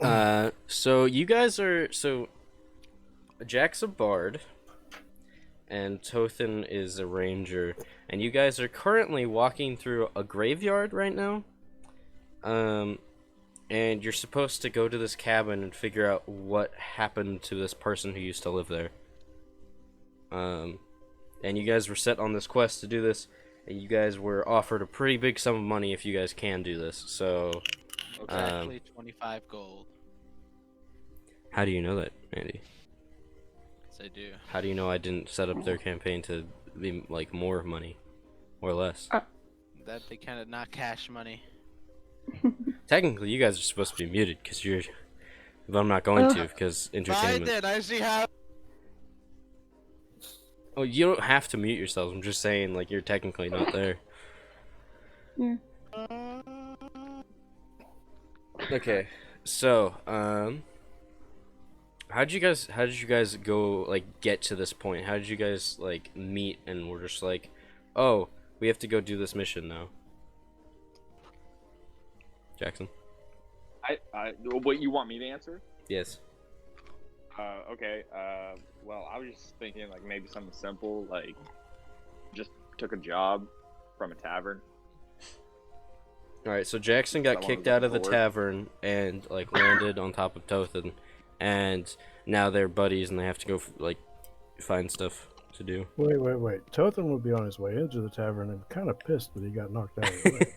So you guys are Jack's a bard and Tothin is a ranger, and you guys are currently walking through a graveyard right now. Um, and you're supposed to go to this cabin and figure out what happened to this person who used to live there. And you guys were set on this quest to do this, and you guys were offered a pretty big sum of money if you guys can do this. So, Exactly 25 gold. how do you know that, Andy? Yes, I do. How do you know I didn't set up their campaign to be like more money, or less? That they kind of not cash money. Technically, you guys are supposed to be muted because you're. But I'm not going to because entertainment. I did. I see how. Oh, you don't have to mute yourselves. I'm just saying, like, you're technically not there. Yeah. Okay, so how did you guys go like get to this point? How did you guys like meet and we're just like, oh, we have to go do this mission now? Jackson. What you want me to answer? Yes. Okay. Well, I was just thinking like maybe something simple, like just took a job from a tavern. All right, so Jackson got kicked out of the tavern and like landed on top of Tothin, and now they're buddies and they have to go like find stuff to do. Wait. Tothin would be on his way into the tavern and kind of pissed that he got knocked out of the way.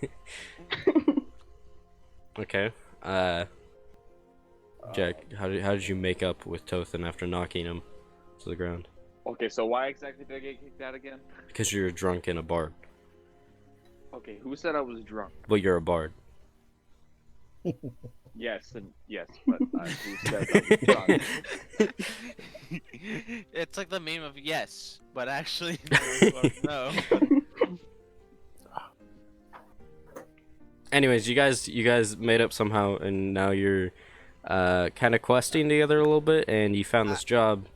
Okay. Jack, how did you make up with Tothin after knocking him to the ground? Okay, so why exactly did I get kicked out again? Because you're drunk and a bard. Okay, who said I was drunk? Well, you're a bard. Yes, but who said I was drunk? It's like the meme of yes, but actually no. Anyways, you guys made up somehow, and now you're kind of questing together a little bit, and you found this job.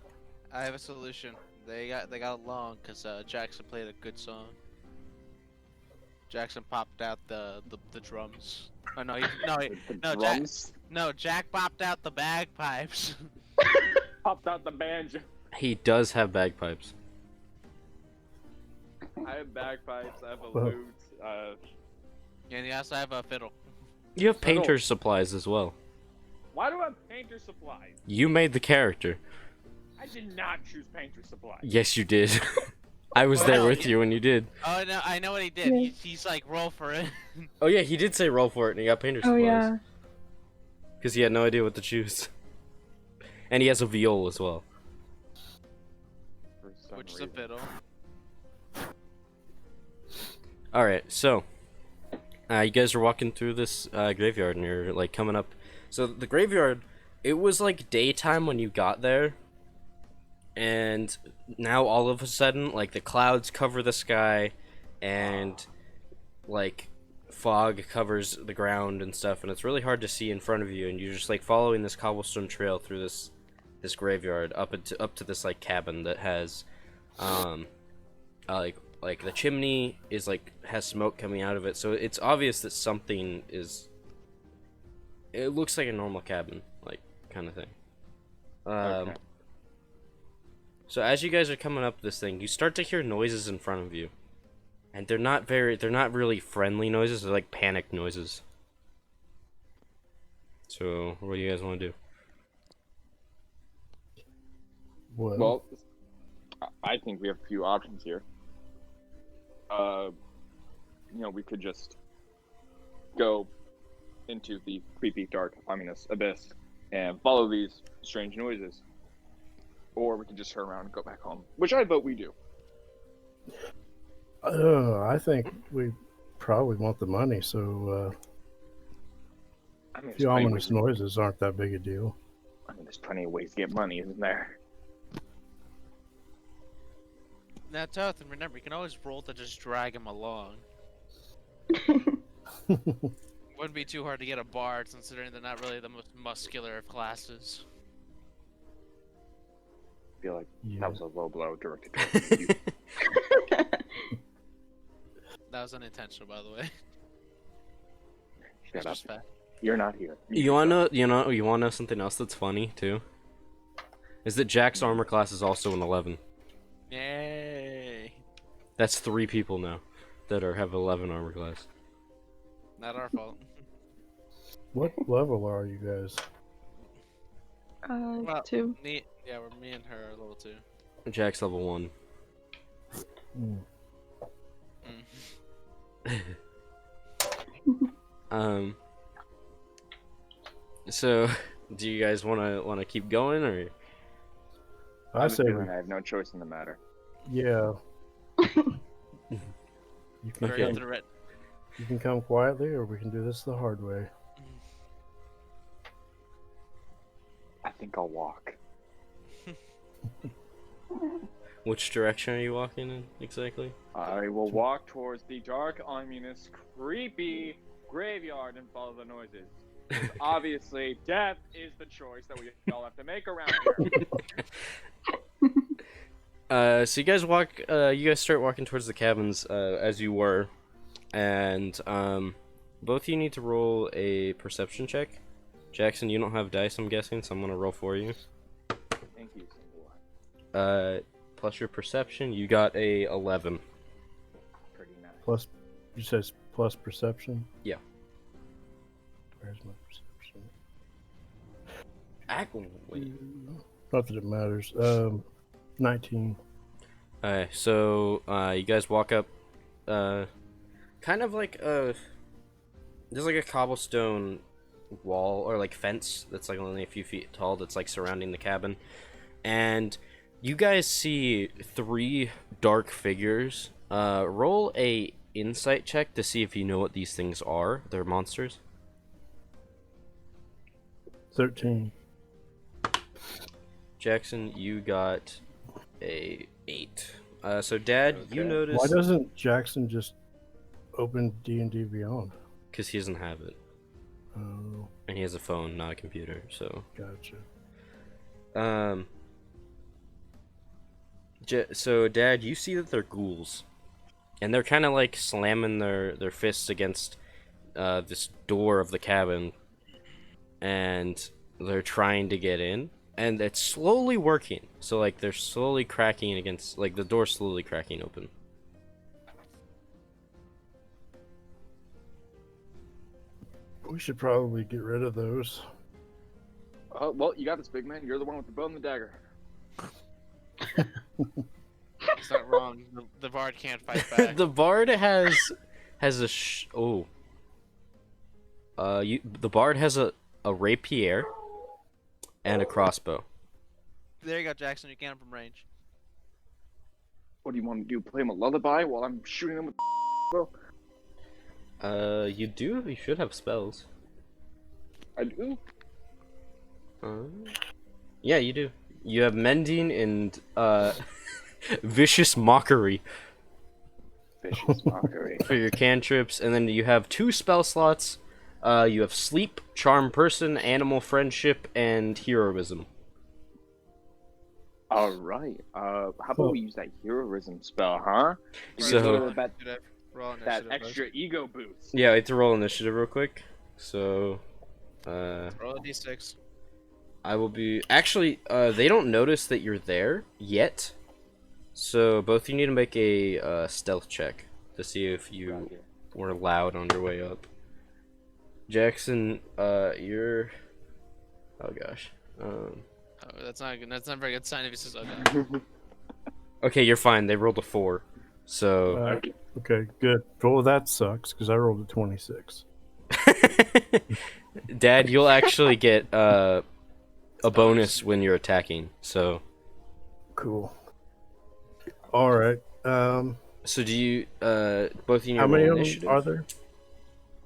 I have a solution. They got along because Jackson played a good song. Jackson popped out the drums. Oh no, Drums? Jack popped out the bagpipes. Popped out the banjo. He does have bagpipes. I have bagpipes. I have a Well. lute. And he also have a fiddle. You have painter's supplies as well. Why do I have painter supplies? You made the character. I did not choose painter supplies. Yes, you did. I was there Well, with you when you did. Oh no, I know what he did. Yeah. He's like roll for it. Oh yeah, he did say roll for it, and he got painter's supplies. Oh yeah. Because he had no idea what to choose. And he has a viol as well. For some Which is a reason. fiddle. Alright, so you guys are walking through this graveyard and you're like coming up. So the graveyard, it was like daytime when you got there, and now all of a sudden like the clouds cover the sky and like fog covers the ground and stuff, and it's really hard to see in front of you, and you're just like following this cobblestone trail through this graveyard up to this like cabin that has like the chimney is like has smoke coming out of it, so it's obvious that something is. It looks like a normal cabin, like kind of thing. Okay. So as you guys are coming up this thing, you start to hear noises in front of you, and they're not really friendly noises. They're like panic noises. So what do you guys want to do? Well, I think we have a few options here. We could just go into the creepy, dark, ominous abyss and follow these strange noises. Or we could just turn around and go back home, which I vote we do. I think we probably want the money, so I mean, a few ominous noises aren't that big a deal. I mean, there's plenty of ways to get money, isn't there? Now, Tothin, remember, you can always roll to just drag him along. Wouldn't be too hard to get a bard, considering they're not really the most muscular of classes. I feel like Yeah. that was a low blow directed towards you. That was unintentional, by the way. Shut It's up. just fact. You're not here. You wanna know something else that's funny too? Is that Jack's armor class is also an 11. Yay! That's 3 people now that have 11 armor class. Not our fault. What level are you guys? Well, 2. me and her are level 2. Jack's level 1. Hmm. So, do you guys wanna keep going or? I I'm say, feeling I have no choice in the matter. yeah. You can Very Okay. come, threat. you can come quietly, or we can do this the hard way. I think I'll walk. Which direction are you walking in exactly? I will walk towards the dark, ominous, creepy graveyard and follow the noises. 'Cause obviously, death is the choice that we all have to make around here. So you guys walk. You guys start walking towards the cabins as you were, and both of you need to roll a perception check. Jackson, you don't have dice, I'm guessing, so I'm gonna roll for you. Thank you, single. Plus your perception, you got a 11. Pretty nice. Plus, you says plus perception? Yeah. Where's my perception? Wait. Not that it matters. 19. Alright, so you guys walk up, kind of like there's like a cobblestone wall or like fence that's like only a few feet tall that's like surrounding the cabin, and you guys see 3 dark figures. Roll a insight check to see if you know what these things are. They're monsters. 13. Jackson, you got a 8. So Dad, you Okay. notice Why doesn't Jackson just open D&D Beyond? because he doesn't have it, Oh, and he has a phone, not a computer. So gotcha. So Dad, you see that they're ghouls, and they're kind of like slamming their fists against this door of the cabin, and they're trying to get in, and it's slowly working. So like they're slowly cracking against, like the door's slowly cracking open. We should probably get rid of those. Oh, well, you got this, big man. You're the one with the bow and the dagger. It's not wrong. The bard can't fight back. The bard has a the bard has a rapier and a crossbow. There you go, Jackson. You can from range. What do you want to do? Play him a lullaby while I'm shooting him with bow? You do. You should have spells. I do. Yeah, you do. You have mending and vicious mockery Vicious mockery. for your cantrips, and then you have 2 spell slots. You have sleep, charm person, animal friendship, and heroism. All right. How about we use that heroism spell, huh? So- that, Roll that initiative, extra ego boost. Yeah, I have to roll initiative real quick. So, Roll a d6. I will be... Actually, they don't notice that you're there yet. So, both of you need to make a stealth check to see if you Roger. were loud on your way up. Jackson, you're... Oh, gosh. Oh, that's not good. That's not a very good sign if he says okay. Okay, you're fine. They rolled a 4. So... Okay, good. Well, that sucks, because I rolled a 26. Dad, you'll actually get a bonus when you're attacking. So... Cool. All right. So do you, both of you need How to many roll of them initiative? are there?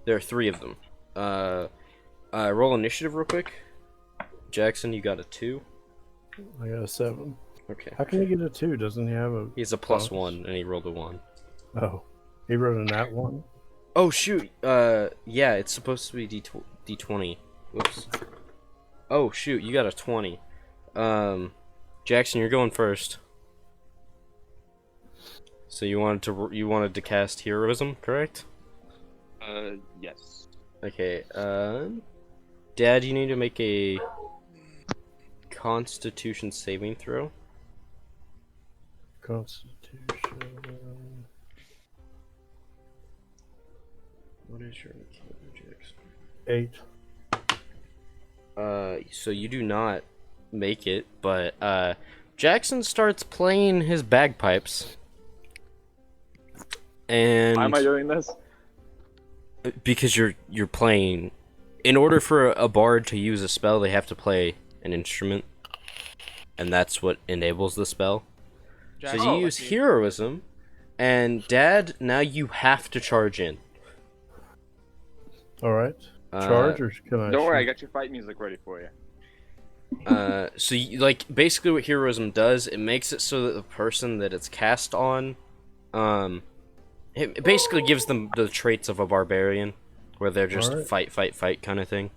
There are 3 of them. Roll initiative real quick. Jackson, you got a 2. I got a 7. Okay. How can he get a 2? Doesn't he have a... He has a plus bonus? 1, and he rolled a 1. Oh. He wrote a nat 1? Oh, shoot. Yeah, it's supposed to be D20. Whoops. Oh, shoot, you got a 20. Jackson, you're going first. So you wanted to cast heroism, correct? Yes. Okay, Dad, you need to make a Constitution saving throw. Constitution. What is your mechanics? 8. So you do not make it, but Jackson starts playing his bagpipes, and Why am I doing this? because you're playing. In order for a bard to use a spell, they have to play an instrument, and that's what enables the spell. So Jackson, you use heroism, and Dad, now you have to charge in. All right. Uh, Charge or can I? Don't worry, I shoot? got your fight music ready for you. So you, like basically what heroism does, it makes it so that the person that it's cast on, it basically gives them the traits of a barbarian, where they're just Alright. fight, fight, fight kind of thing.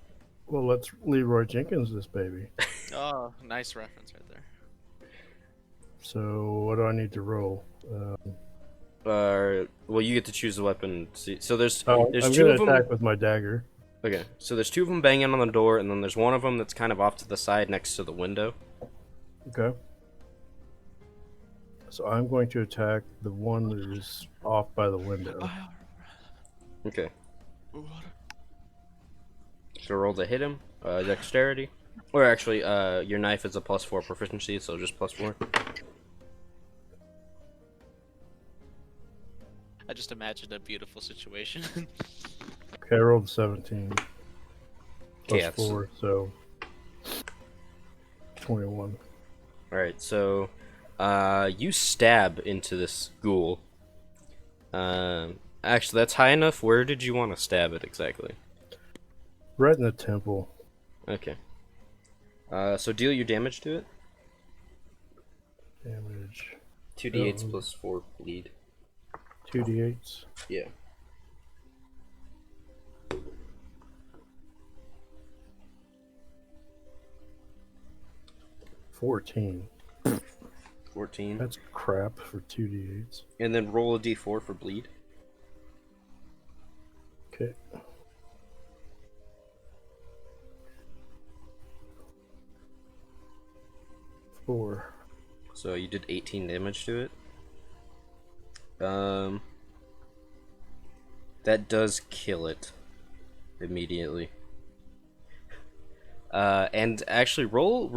Well, let's Leroy Jenkins this baby. Oh, nice reference right there. So what do I need to roll? Well, you get to choose the weapon. See, so there's I'm two gonna of them. attack with my dagger. Okay, so there's two of them banging on the door, and then there's one of them that's kind of off to the side next to the window. Okay. So I'm going to attack the one that is off by the window. Okay. So roll to hit him. Dexterity. Or actually, your knife is a +4 proficiency, so just +4. I just imagined a beautiful situation. Okay, I rolled 17. Okay, Plus that's- 4, so 21. Alright, so you stab into this ghoul. Actually, that's high enough. Where did you want to stab it exactly? Right in the temple. Okay. So deal your damage to it. Damage. 2d8s Oh. plus 4 bleed. 2d8s. Yeah. $14. 14. That's crap for 2d8s. And then roll a d4 for bleed. Okay. Four. So you did 18 damage to it. That does kill it immediately. And actually roll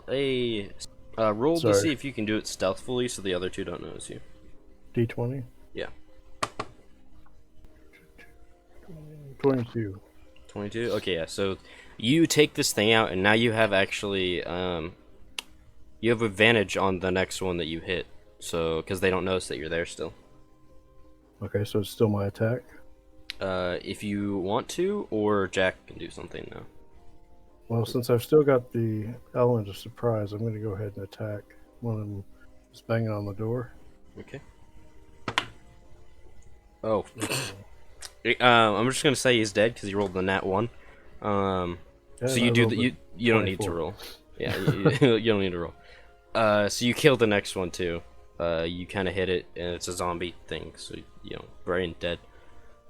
to Sorry. see if you can do it stealthily so the other two don't notice you. D20. Yeah. 22. 22? Okay, yeah. So you take this thing out and now you have actually you have advantage on the next one that you hit. So cuz they don't notice that you're there still. Okay, so it's still my attack. If you want to, or Jack can do something now. Well, since I've still got the element of surprise, I'm going to go ahead and attack one of them that's banging on the door. Okay. Oh. I'm just gonna say he's dead because he rolled the nat 1. Yeah, So and you I do rolled the, a you don't need to 24. roll. Yeah, you don't need to roll. So you kill the next one too. You kind of hit it, and it's a zombie thing, so you know, brain dead.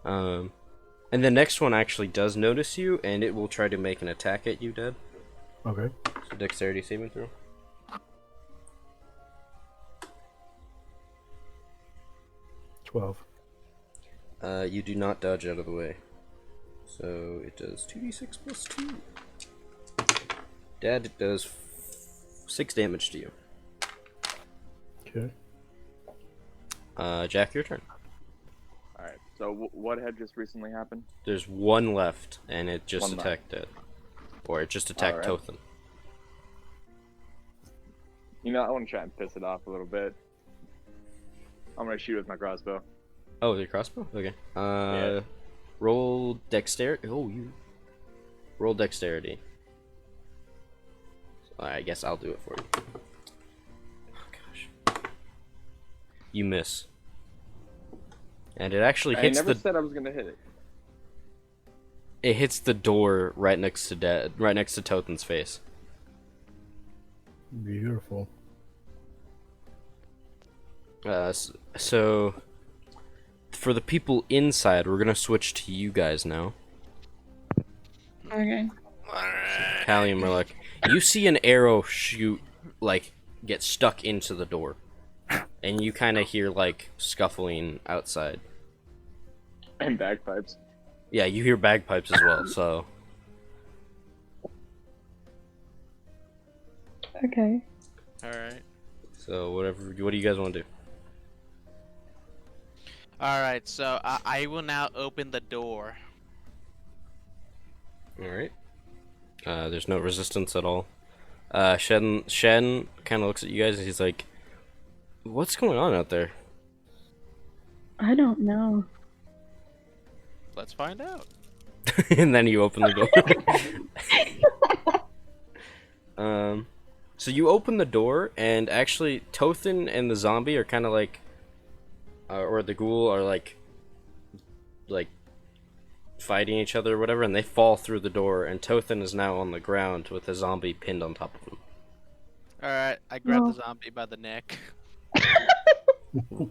And the next one actually does notice you, and it will try to make an attack at you, Dead. Okay. So dexterity saving throw. 12. You do not dodge out of the way. So it does 2d6 plus 2. Dad, it does 6 damage to you. Okay. Jack, your turn. Alright, so what had just recently happened? There's one left, and it just One left. attacked Dead. Or it just attacked Alright. Tothan. You know, I want to try and piss it off a little bit. I'm going to shoot with my crossbow. Oh, the crossbow? Okay. Yeah. Roll dexterity. Oh, you. Roll dexterity. So I guess I'll do it for you. Oh, gosh. You miss. And it actually I hits never the. said I was going to hit it. It hits the door right next to right next to Tothan's face. Beautiful. So for the people inside, we're gonna switch to you guys now. Okay. Callie and Murloc, you see an arrow shoot, like, get stuck into the door. And you kind of hear, like, scuffling outside. And bagpipes. Yeah, you hear bagpipes as well, so... Okay. Alright. So, whatever, what do you guys want to do? Alright, so I will now open the door. Alright. There's no resistance at all. Shen kind of looks at you guys and he's like, what's going on out there? I don't know. Let's find out. And then you open the door. So you open the door, and actually, Tothin and the zombie are kind of like, or the ghoul are like fighting each other or whatever, and they fall through the door, and Tothin is now on the ground with the zombie pinned on top of him. Alright, I grab No. the zombie by the neck.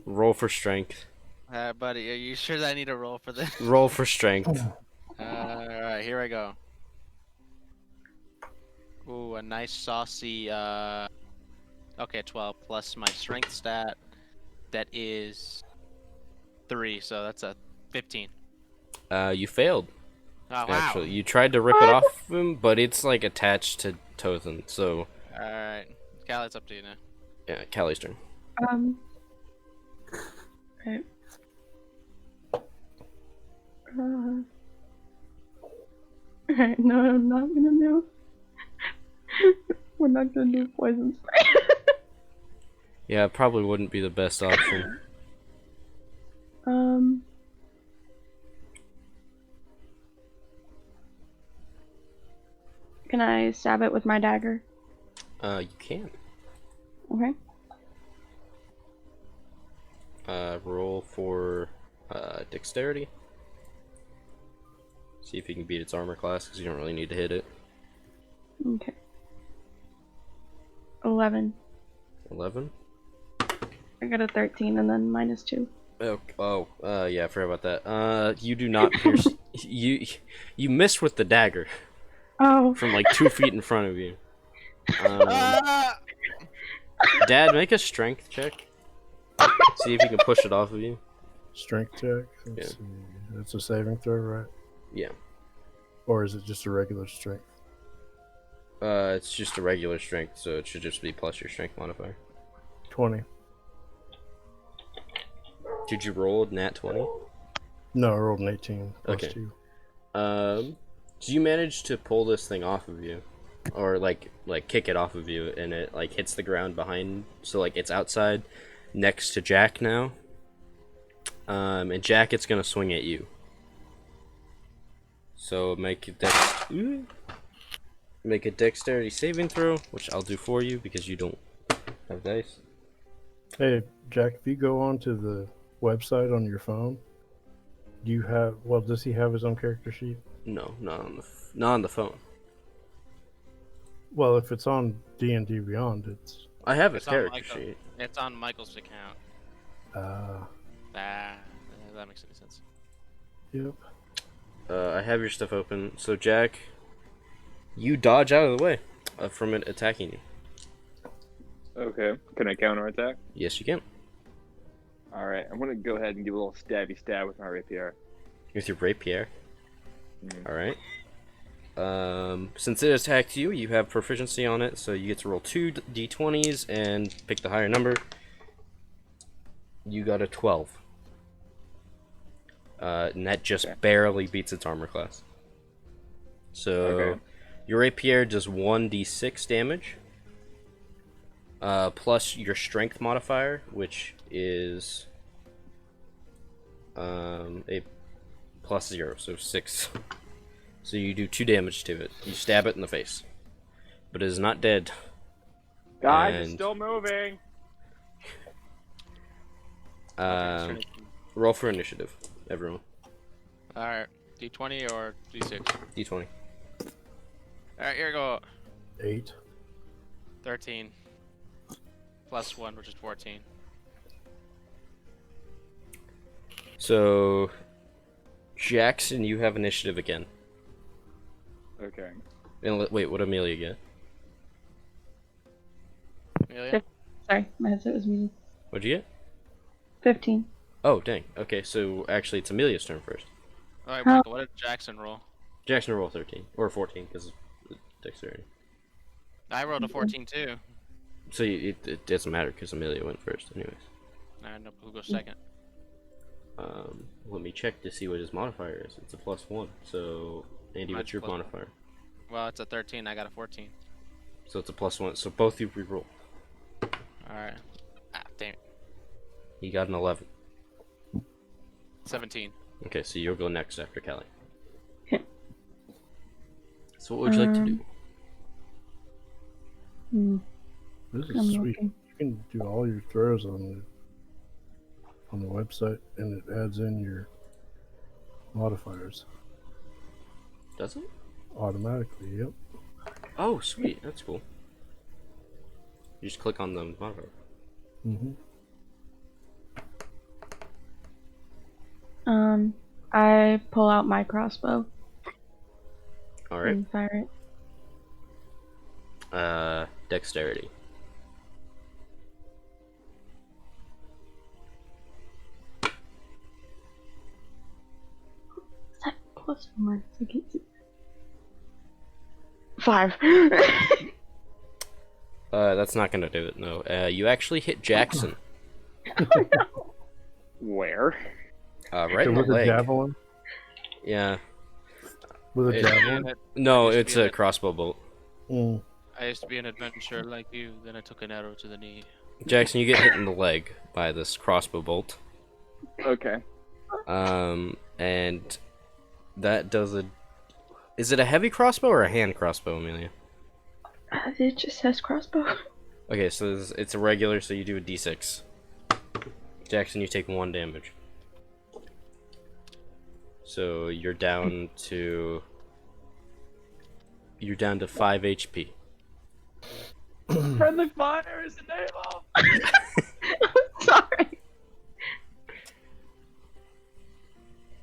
Roll for strength. Buddy, are you sure that I need a roll for this? Roll for strength. Alright, here I go. Ooh, a nice saucy, okay, 12 plus my strength stat. That is 3, so that's a 15. You failed. Oh, wow. Actually, you tried to rip it off him, but it's like attached to Tothin. So Alright. Cal, it's up to you now. yeah, Callie's turn. Right. Alright, no, I'm not gonna do. We're not gonna do poison spray. Yeah, it probably wouldn't be the best option. Can I stab it with my dagger? You can. Okay. Roll for dexterity. See if you can beat its armor class, because you don't really need to hit it. Okay. 11. 11? I got a 13 and then -2. Yeah, I forgot about that. You do not pierce. You missed with the dagger Oh. from like 2 feet in front of you. Dad, make a strength check. See if you can push it off of you. Strength check. Let's see. It's a saving throw, right? Yeah. Or is it just a regular strength? It's just a regular strength, so it should just be plus your strength modifier. 20. Did you roll a nat 20? No, I rolled an 18 plus Okay. 2. Do you manage to pull this thing off of you, or like kick it off of you, and it like hits the ground behind, so like it's outside, next to Jack now. And Jack, it's gonna swing at you. So make a dexterity saving throw, which I'll do for you because you don't have dice. Hey, Jack, if you go onto the website on your phone, do you have? Well, does he have his own character sheet? No, not on the phone. Well, if it's on D&D Beyond, it's. I have a It's on character Michael. sheet. It's on Michael's account. That makes any sense. Yep. I have your stuff open. So Jack, you dodge out of the way from it attacking you. Okay. Can I counterattack? Yes, you can. Alright, I'm gonna go ahead and give a little stabby stab with my rapier. With your rapier. Mhm. All right. Since it attacked you, you have proficiency on it, so you get to roll 2 d20s and pick the higher number. You got a 12. And that just Okay. barely beats its armor class. So Okay. your rapier does 1d6 damage. Plus your strength modifier, which is a plus 0, so 6. So you do 2 damage to it. You stab it in the face, but it is not dead. Guys, it's And- still moving! Roll for initiative, everyone. Alright, D20 or D6? D20. Alright, here we go. 8. 13. Plus 1, which is 14. So Jackson, you have initiative again. Okay. And wait, what Amelia get? Amelia? Sorry, my headset was muted. What'd you get? 15. Oh, dang. Okay, so actually it's Amelia's turn first. All right, How- Michael. What did Jackson roll? Jackson roll 13 or 14 because dexterity. I rolled a 14 too. So it doesn't matter because Amelia went first, anyways. I know who goes second. Let me check to see what his modifier is. It's a +1. So Andy, Mine's what's your +1. modifier? Well, it's a 13. I got a 14. So it's a +1. So both you re-roll. All right. Ah, damn it. You got an 11. 17. Okay, so you'll go next after Callie. Okay. So what would you like to do? This I'm is sweet. looking. You can do all your throws on the website, and it adds in your modifiers Does it? automatically. Yep. Oh, sweet. That's cool. You just click on the modifier. Mm-hmm. I pull out my crossbow All right. and fire it. Dexterity. Is that plus or minus? I can't see. 5. That's not gonna do it. No. You actually hit Jackson. Where? Right So in the with a leg. javelin? Yeah. With a It- javelin? No, I used to it's be a in crossbow bolt. Mm. I used to be an adventurer like you, then I took an arrow to the knee. Jackson, you get hit in the leg by this crossbow bolt. Okay. And that does a. Is it a heavy crossbow or a hand crossbow, Amelia? It just says crossbow. Okay, so it's a regular, so you do a d6. Jackson, you take 1 damage. So you're down to. You're down to 5 HP. Friendly fire is enabled. Sorry.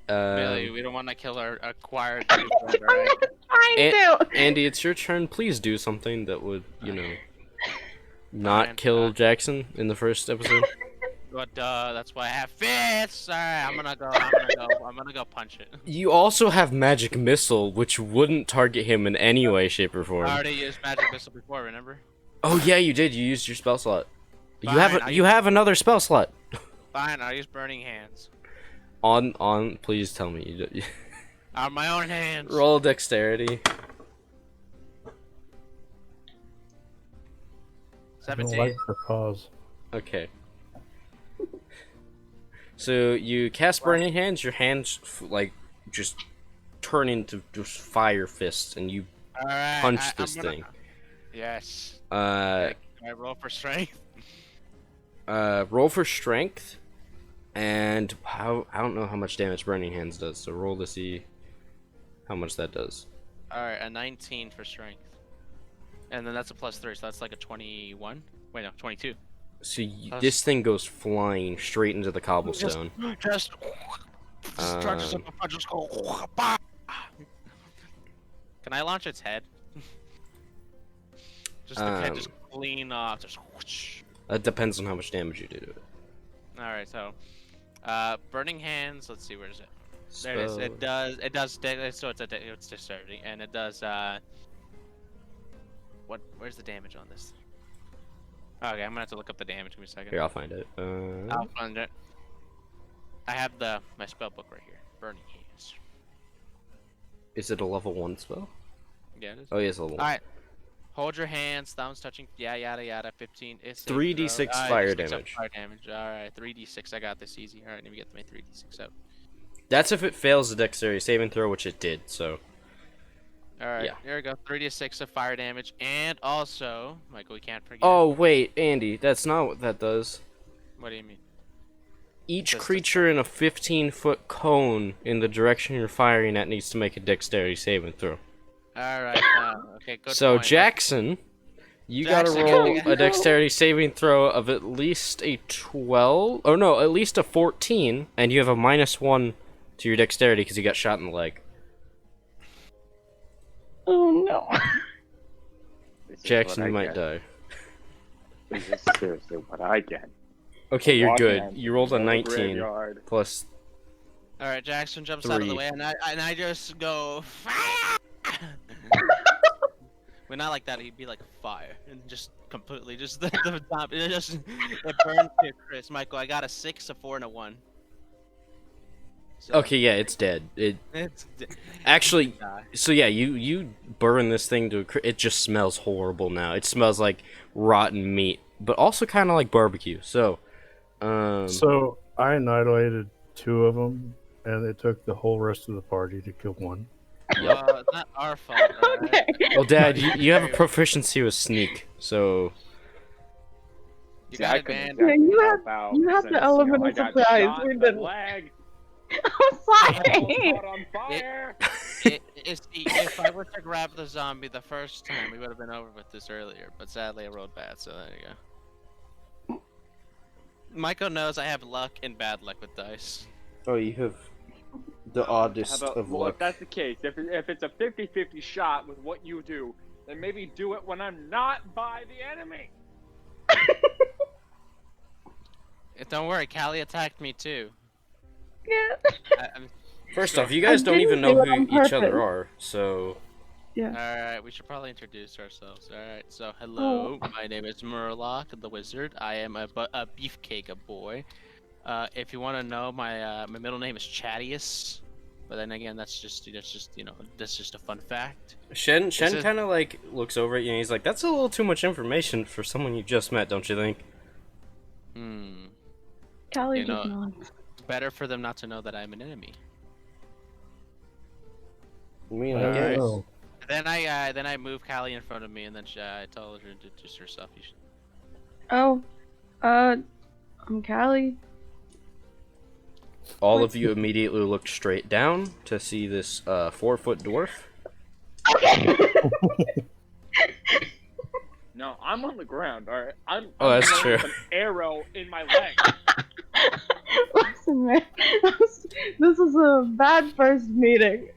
Amelia, we don't want to kill our acquired new friend, alright? Trying to. Andy, it's your turn. Please do something that would, not Fine. kill Jackson in the first episode. But that's why I have fists. Alright, I'm gonna go punch it. You also have magic missile, which wouldn't target him in any way, shape, or form. I already used magic missile before, remember? Oh yeah, you did. You used your spell slot. You Fine, have I you have another spell slot. Fine, I'll use burning hands. On. Please tell me you On my own hands. roll dexterity. I don't 17. like the pause. Okay. So you cast burning hands. Your hands just turn into just fire fists, and you Alright. punch I'm this gonna- thing. Yes. Uh, Can I roll for strength? roll for strength, and I don't know how much damage burning hands does. So roll to see how much that does. Alright, a 19 for strength. And then that's a +3, so that's like a 21. Wait, no, 22. So Plus- this thing goes flying straight into the cobblestone. Just go. Bah! Can I launch its head? Just the head just clean off. Just whoosh. That depends on how much damage you do to it. Alright, so burning hands, let's see, where is it? There it is. Spell- It does so it's dexterity, and it does where's the damage on this? Okay, I'm gonna have to look up the damage. Give me a second. Here, I'll find it. I'll find it. I have my spell book right here. Burning hands. Is it a level 1 spell? Yeah, it is. Oh, yes, level 1. Alright. Hold your hands, thumbs touching, yada yada, 15. It's 3d6 fire 6 damage. Fire damage. Alright, 3d6. I got this easy. Alright, let me get my 3d6 out. That's if it fails the dexterity saving throw, which it did, so. Alright, Yeah. here we go. 3d6 of fire damage, and also, Michael, we can't forget. Oh, wait, Andy, that's not what that does. What do you mean? Each That's- creature in a 15-foot cone in the direction you're firing at needs to make a dexterity saving throw. Alright, okay, good So, point. Jackson, you Jackson, gotta roll go. a dexterity saving throw of at least a 12, or no, at least a 14, and you have a -1 to your dexterity because you got shot in the leg. Oh no. This is Jackson, what you I might get. die. This is seriously what I get. Okay, you're Walk good. in You rolled a the 19 graveyard. plus. All right, Jackson jumps out of the 3. way, and I just go fire. Well, not like that. He'd be like fire, and just completely just the top. It burns to Chris. Michael, I got a 6, a 4, and a 1. So, Okay, yeah, it's dead. It's Actually, die. so yeah, you burn this thing to it just smells horrible now. It smells like rotten meat, but also kind of like barbecue. So, So I annihilated 2 of them, and it took the whole rest of the party to kill 1. It's not our fault. All right? Okay. well, Dad, you have a proficiency with sneak, so You See, got I it, couldn't man. Yeah, exactly you help out you had since, the element I of got surprise, shot we in the didn't. leg. I'm sorry. Caught on fire. If I were to grab the zombie the first time, we would have been over with this earlier. But sadly, I rolled bad, so there you go. Michael knows I have luck and bad luck with dice. oh, you have the oddest of Well, luck. if that's the case, if it's a 50-50 shot with what you do, then maybe do it when I'm not by the enemy. Don't worry, Callie attacked me too. Yeah. I'm First sure. off, you guys don't didn't even know do it who on each other purpose. are, so Yeah. Alright, we should probably introduce ourselves. Alright, so hello, my name is Murloc the Wizard. I am a beefcake boy. If you want to know, my middle name is Chadius. But then again, that's just a fun fact. Shen is- kind of like looks over at you and he's like, "That's a little too much information for someone you just met, don't you think?" Callie You just know- nods. Better for them not to know that I'm an enemy. I mean, I I don't guess. know. Then I move Callie in front of me, and then I told her to introduce herself. You should... Oh, I'm Callie. All of you immediately look straight down to see this 4-foot dwarf. Okay. No, I'm on the ground. All right. I'm that's running true. with an arrow in my leg. Listen, man. This is a bad first meeting.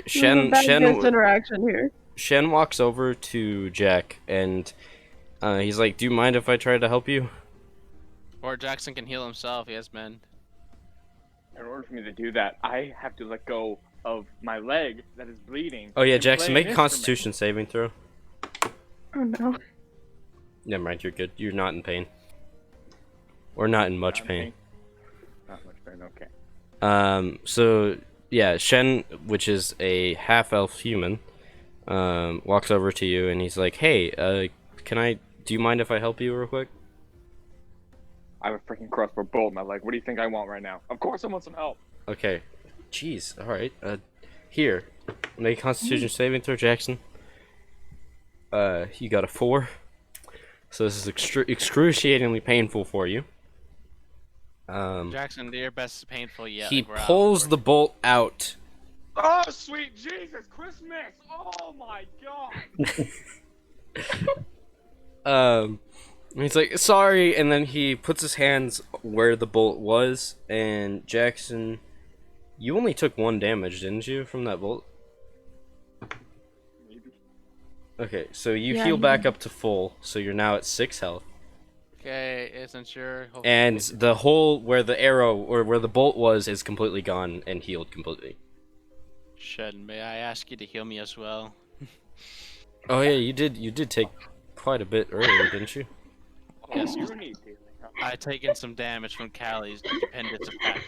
Shen bad first interaction here. Shen walks over to Jack and he's like, "Do you mind if I try to help you?" Or Jackson can heal himself. He has mend. In order for me to do that, I have to let go of my leg that is bleeding. Oh yeah, and Jackson, play make an a Constitution saving throw. Oh no. Never mind, you're good. You're not in pain. Or not in much pain. Not much pain. Okay. So yeah, Shen, which is a half-elf human, walks over to you and he's like, "Hey, do you mind if I help you real quick?" I have a freaking crossbow bolt in my leg. What do you think I want right now? Of course I want some help. Okay. Jeez. All right. Here, make a Constitution saving throw, Jackson. You got a 4. So this is excruciatingly painful for you. Jackson, do your best painful yet. He like, we're out. pulls the bolt out. Oh, sweet Jesus, Christmas! Oh my God! And he's like, "Sorry," and then he puts his hands where the bolt was, and Jackson, you only took 1 damage, didn't you, from that bolt? Maybe. Okay, so you Yeah, heal you back did. up to full, so you're now at 6 health. Okay, isn't your And the hole where the arrow, or where the bolt was, is completely gone and healed completely. Shen, may I ask you to heal me as well? Oh yeah, you did take quite a bit earlier, didn't you? Oh, Yes. you need healing. I taken some damage from Callie's dependence attack.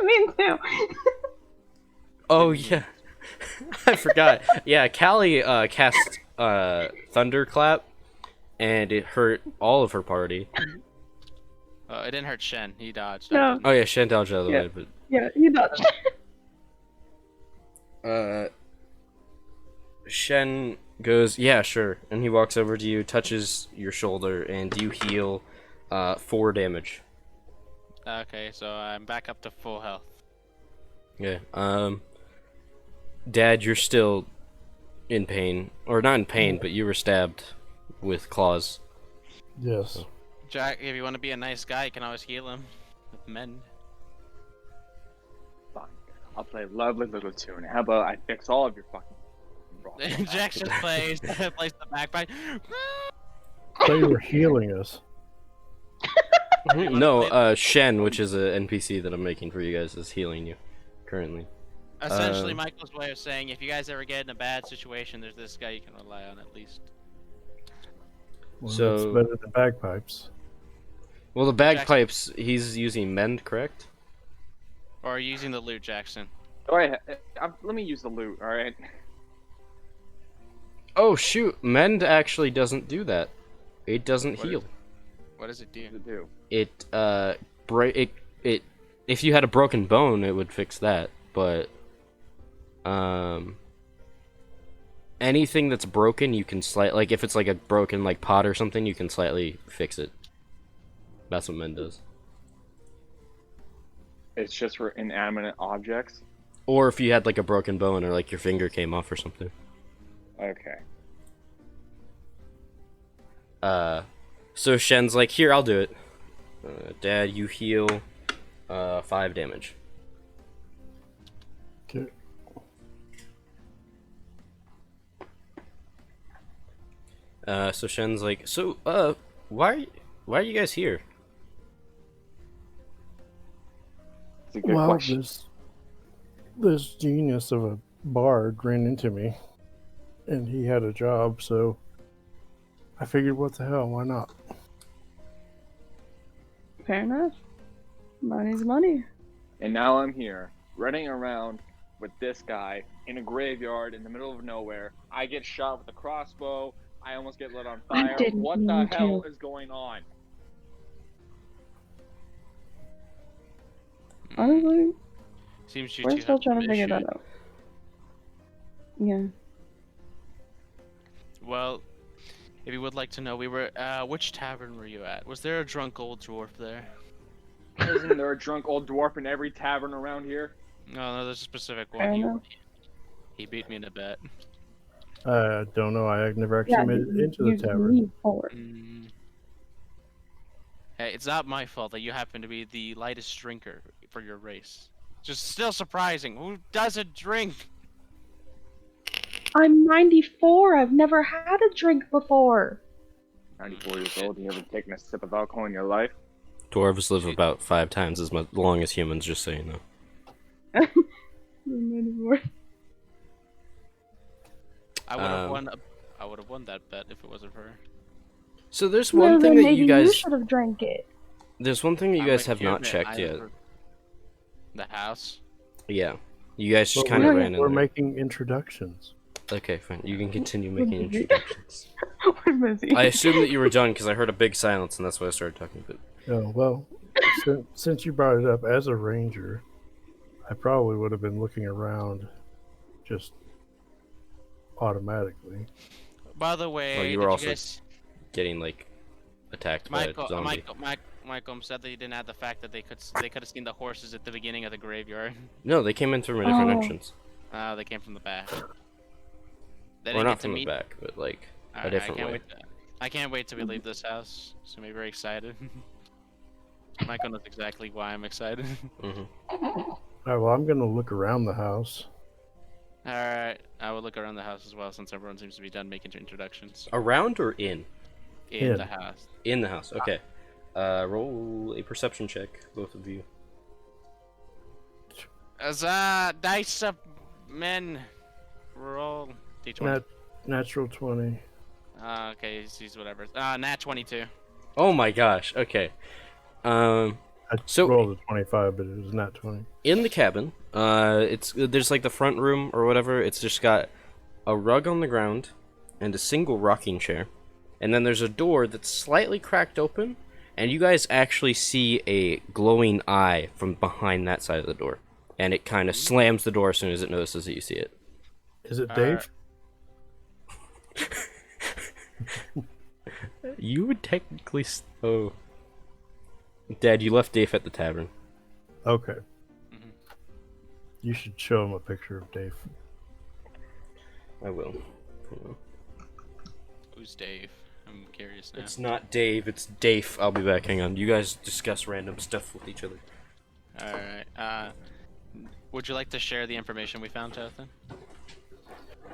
Me too. Oh yeah, I forgot. Yeah, Callie cast Thunderclap, and it hurt all of her party. It didn't hurt Shen. He dodged. No. Oh yeah, Shen dodged out of the Yeah. way, but Yeah, you dodged. Shen goes, "Yeah, sure," and he walks over to you, touches your shoulder, and you heal 4 damage. Okay, so I'm back up to full health. Yeah. Dad, you're still in pain, or not in pain, but you were stabbed with claws. Yes. Jack, if you want to be a nice guy, you can always heal him with mend. Fine. I'll play a lovely little tune. How about I fix all of your fucking problems? Jax just plays the bagpipe. I thought you were healing us. No, Shen, which is a NPC that I'm making for you guys, is healing you currently. Essentially, Michael's way of saying, if you guys ever get in a bad situation, there's this guy you can rely on at least. Well, So- it's better than bagpipes. Well, the bagpipes, he's using mend, correct? Or using the loot, Jackson. All right, let me use the loot. All right. Oh shoot, mend actually doesn't do that. It doesn't What heal. What does it do? What does it do? It if you had a broken bone, it would fix that, but anything that's broken, you can like if it's like a broken like pot or something, you can slightly fix it. That's what mend does. It's just for inanimate objects. Or if you had like a broken bone or like your finger came off or something. Okay. So Shen's like, here, I'll do it. Dad, you heal 5 damage. Okay. So Shen's like, so, why are you guys here? It's a good Well, question. this genius of a bard ran into me, and he had a job, so I figured, what the hell, why not? Fair enough. Money's money. And now I'm here, running around with this guy in a graveyard in the middle of nowhere. I get shot with a crossbow. I almost get lit on I fire. didn't What the mean hell to. is going on? Honestly, Seems you we're two still have trying some to figure issue. that out. Yeah. Well, if you would like to know, we were, which tavern were you at? Was there a drunk old dwarf there? Isn't there a drunk old dwarf in every tavern around here? No, there's a specific Fair one. enough. He beat me in a bet. I don't know, I never actually Yeah, made it into the tavern. You forward. Mm. Hey, it's not my fault that you happen to be the lightest drinker for your race. Just still surprising. Who doesn't drink? I'm 94. I've never had a drink before. 94 years old. You ever taken a sip of alcohol in your life? Dwarves live about 5 times as long as humans, just so you know. I'm 94. I would have won. I would have won that bet if it wasn't for her. So there's Well, one thing then that maybe you guys should have drank it. there's one thing that you I'm guys a have not human, checked I yet. never- The house. Yeah. You guys just But kind of we're- ran in We're there. making introductions. Okay, fine. You can continue We're making busy. introductions. We're busy. I assumed that you were done because I heard a big silence and that's why I started talking. But Oh, well, since you brought it up, as a ranger, I probably would have been looking around just automatically. By the way, Oh, you did were you also guys... getting like attacked by a zombie. Michael said that he didn't add the fact that they could have seen the horses at the beginning of the graveyard. No, they came in through a different Oh. entrance. They came from the back. They Or didn't not get to from the meet. back, but like a Alright, different I can't way. wait. I can't wait till we leave this house. So I'm very excited. Michael knows exactly why I'm excited. Hmm. All right, well, I'm going to look around the house. Alright, I will look around the house as well since everyone seems to be done making introductions. Around or in? In In. the house. In the house. Okay. Roll a perception check, both of you. As dice up, men. Roll d20. Natural 20. Okay, he's whatever. Nat 22. Oh my gosh. Okay. I So- rolled a 25, but it was not 20. In the cabin, there's like the front room or whatever. It's just got a rug on the ground and a single rocking chair, and then there's a door that's slightly cracked open, and you guys actually see a glowing eye from behind that side of the door, and it kind of slams the door as soon as it notices that you see it. Is it Dave? You would technically. Oh, Dad, you left Dave at the tavern. Okay. Mhm. You should show him a picture of Dave. I will. Who's Dave? I'm curious now. It's not Dave, it's Dave. I'll be back. Hang on. You guys discuss random stuff with each other. Alright, Would you like to share the information we found, Jonathan?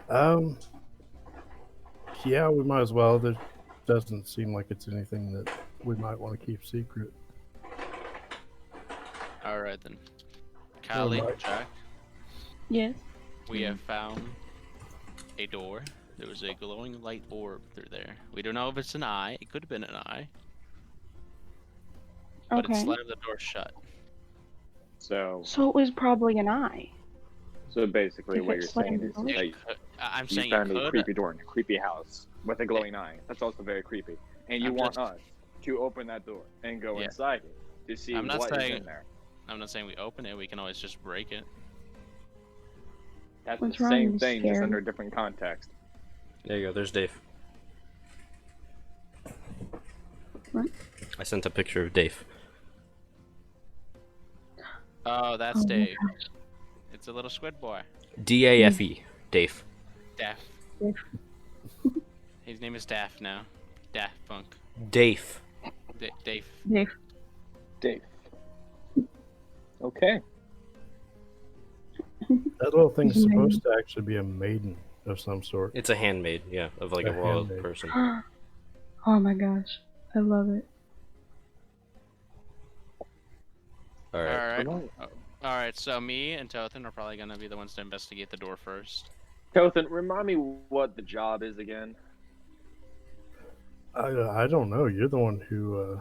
Um, yeah, we might as well. There doesn't seem like it's anything that we might want to keep secret. All right then. Callie, Alright. Jack, Yes. we have found a door. There was a glowing light orb through there. We don't know if it's an eye. It could have been an eye. But it Okay. slammed the door shut. So So it was probably an eye. basically, If what it you're saying slammed is the door. that I'm you saying found it a could. creepy door in a creepy house with a glowing eye. That's also very creepy. And you I'm want just- us to open that door and go Yeah. inside it to see I'm not what is saying- in there. I'm not saying we open it. We can always just break it. That's What's the wrong? same I'm thing, just scared. under a different context. There you go. There's Dave. What? I sent a picture of Dave. Oh, that's Oh my Dave. gosh. It's a little squid boy. DAFE. Dave. Daff. Dave. His name is Daff now. Daft Punk. Dave. Dave. Dave. Dave. Okay. That little thing's It's amazing. supposed to actually be a maiden of some sort. It's a handmaid, yeah, of like a A royal handmaid. person. Oh my gosh. I love it. All right. Alright. Alright. Alright, so me and Tothan are probably gonna be the ones to investigate the door first. Tothan, remind me what the job is again. I don't know. You're the one who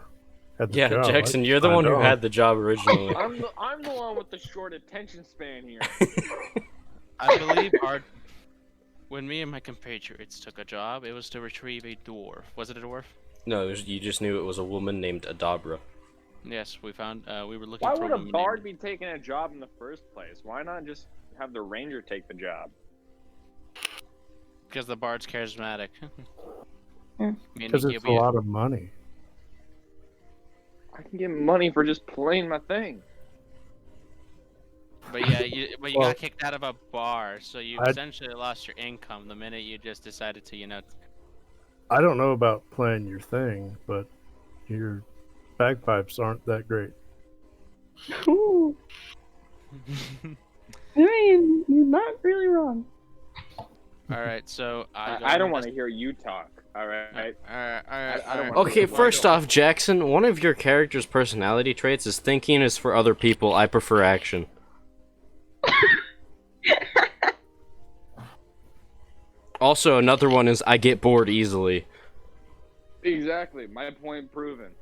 had the Yeah, job. Jackson, I you're the signed one who on. had the job originally. I'm the one with the short attention span here. I believe when me and my compatriots took a job, it was to retrieve a dwarf. Was it a dwarf? No, you just knew it was a woman named Adabra. Yes, we found. We were looking Why for would a a woman bard named- be taking a job in the first place? Why not just have the ranger take the job? Because the bard's charismatic. Mm. Meaning Because he'll it's a be lot of money. I can get money for just playing my thing. But yeah, you Well, got kicked out of a bar, so you I- essentially lost your income the minute you just decided to, I don't know about playing your thing, but your bagpipes aren't that great. Ooh. I mean, you're not really wrong. Alright, so I don't want to hear you talk. All right. Alright, I don't alright. wanna- Okay, Why first don't- off, Jackson, one of your character's personality traits is thinking is for other people. I prefer action. Also, another one is I get bored easily. Exactly. My point proven.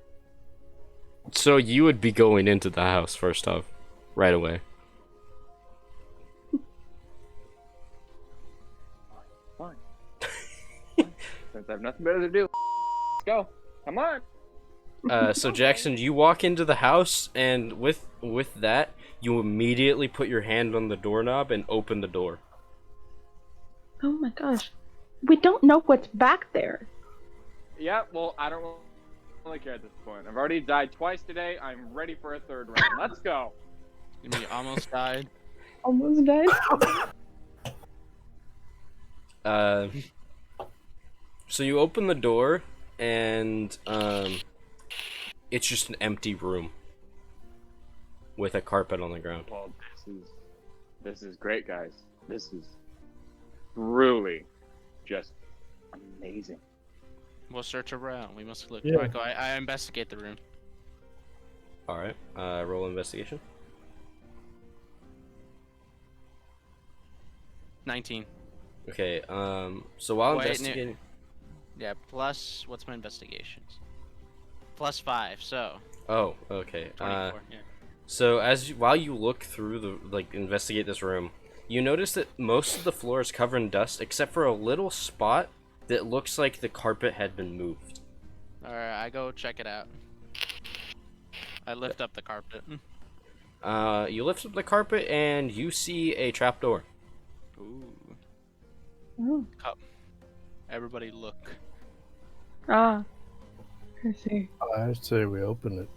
So you would be going into the house first off, right away. Fine. Since I have nothing better to do, let's go. Come on. So Jackson, you walk into the house, and with that, you immediately put your hand on the doorknob and open the door. Oh my gosh. We don't know what's back there. Yeah. Well, I don't really care at this point. I've already died twice today. I'm ready for a third round. Let's go. You mean you almost died? Almost died. So you open the door, and it's just an empty room with a carpet on the ground. Well, this is great, guys. This is truly just amazing. We'll search around. We must look. Yeah. Alright, go. I investigate the room. All right, roll investigation. 19. Okay, so while Wait, no. investigating, Yeah, plus, what's my investigations? Plus 5, so. oh, okay. 24, yeah. So while you look through investigate this room, you notice that most of the floor is covered in dust except for a little spot that looks like the carpet had been moved. Alright, I go check it out. I lift up the carpet. You lift up the carpet and you see a trapdoor. Ooh. Oh. Everybody look. Ah. I see. I say we open it.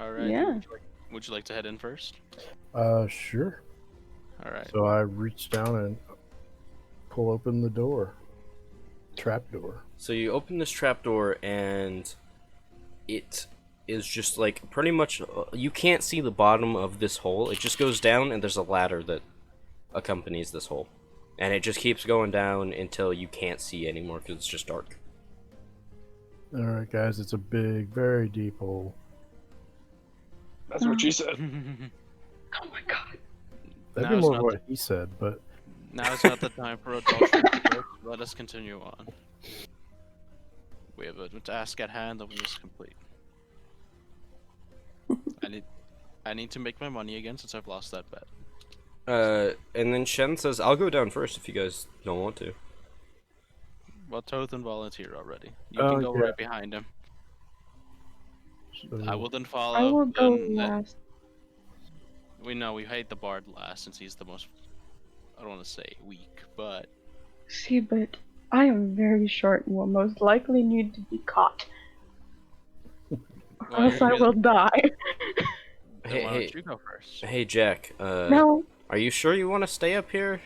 Alright. Yeah. Would you like to head in first? Sure. Alright. So I reach down and pull open the door. Trap door. So you open this trapdoor and it is just like pretty much you can't see the bottom of this hole. It just goes down, and there's a ladder that accompanies this hole, and it just keeps going down until you can't see anymore because it's just dark. Alright, guys, it's a big, very deep hole. That's what she said. Oh my god. That'd Now be is more not what he said, but Now is not the time for adultery. Let us continue on. We have a task at hand that we must complete. I need to make my money again since I've lost that bet. And then Shen says, "I'll go down first if you guys don't want to." Well, Tothan volunteered already. You Oh, can go yeah. right behind him. so, I will then follow. I will go then- last. We know we hate the bard last since he's the most. I don't want to say weak, but See, but I am very short and will most likely need to be caught. Or well, else I will die. Then Hey, why hey, don't you go first? hey, Jack. No, Are you sure you want to stay up here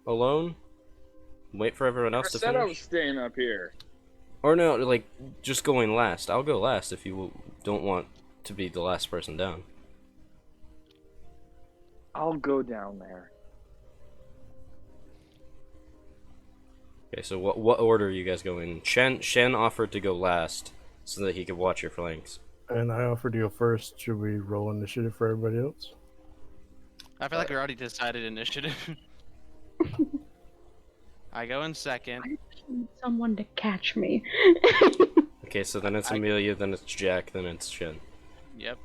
alone? Wait for everyone I else to said I was finish? staying up here. Or no, like, just going last. I'll go last if you don't want to be the last person down. I'll go down there. Okay, so what order are you guys going in? Shen offered to go last so that he could watch your flanks. and I offered to go first. Should we roll initiative for everybody else? I feel like we already decided initiative. I go in second. I just need someone to catch me. Okay, so then it's Amelia, then it's Jack, then it's Shen. Yep.